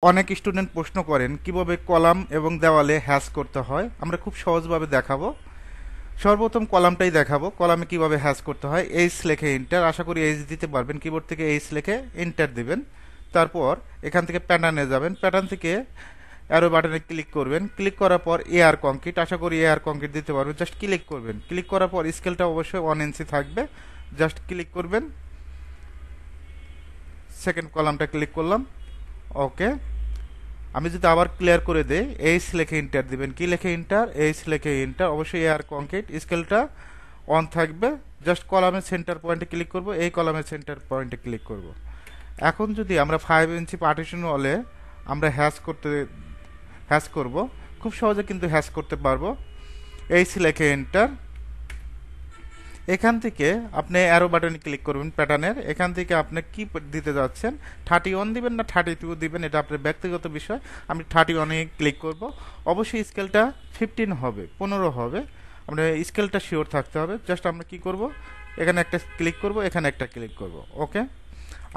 অনেক স্টুডেন্ট প্রশ্ন করেন কিভাবে কলাম এবং দেওয়ালে হ্যাশ করতে হয়। আমরা খুব সহজভাবে দেখাবো। সর্বপ্রথম কলামটাই দেখাবো, কলামে কিভাবে হ্যাশ করতে হয়। এইচ লেখে এন্টার, আশা করি এইচ দিতে পারবেন। কিবোর্ড থেকে এইচ লেখে এন্টার দিবেন। তারপর এখান থেকে প্যাটার্নে যাবেন, প্যাটার্ন থেকে অ্যারো বাটনে ক্লিক করবেন। ক্লিক করার পর এআর কংক্রিট, আশা করি এআর কংক্রিট দিতে পারবেন। জাস্ট ক্লিক করবেন। ক্লিক করার পর স্কেলটা অবশ্যই 1 ইঞ্চি থাকবে। জাস্ট ক্লিক করবেন। সেকেন্ড কলামটা ক্লিক করলাম। ওকে। আমি যদি আবার ক্লিয়ার করে দেই, এইচ লেখে ইন্টার দিবেন। কি লেখে ইন্টার? এইচ লেখে ইন্টার। অবশ্যই এয়ার কংক্রিট, স্কেলটা অন থাকবে। জাস্ট কলামের সেন্টার পয়েন্টে ক্লিক করব, এই কলামের সেন্টার পয়েন্টে ক্লিক করব। এখন যদি আমরা 5 ইঞ্চি পার্টিশন ওয়ালে আমরা হ্যাশ করব, খুব সহজে কিন্তু হ্যাশ করতে পারবো। এইচ লেখে এন্টার। এখান থেকে আপনি অ্যারো বাটনে ক্লিক করবেন প্যাটার্নের। এখান থেকে আপনি কি দিতে যাচ্ছেন, 31 দিবেন না 32 দিবেন, এটা আপনার ব্যক্তিগত বিষয়। আমি 31-এ ক্লিক করব। অবশ্যই স্কেলটা 15 হবে, 15 হবে। আমরা স্কেলটা শিওর থাকতে হবে। জাস্ট আমরা কি করব, এখানে একটা ক্লিক করব, এখানে একটা ক্লিক করব। ওকে।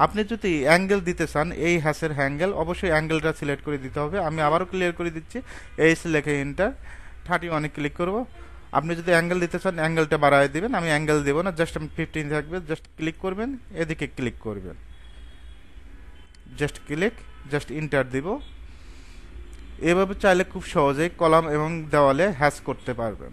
আপনি যদি অ্যাঙ্গেল দিতে চান, এই হ্যাশের অ্যাঙ্গেল, অবশ্যই অ্যাঙ্গেলটা সিলেক্ট করে দিতে হবে। আমি আবারও ক্লিয়ার করে দিচ্ছি। এই লেখে এন্টার, 31-এ ক্লিক করব। আপনি যদি অ্যাঙ্গেল দিতে চান, অ্যাঙ্গেলটা বাড়ায় দিবেন। আমি অ্যাঙ্গেল দেবো না, জাস্ট আমি 15 থাকবে। জাস্ট ক্লিক করবেন, এদিকে ক্লিক করবেন। জাস্ট ক্লিক, জাস্ট ইন্টার দিব। এভাবে চাইলে খুব সহজেই কলাম এবং দেওয়ালে হ্যাশ করতে পারবেন।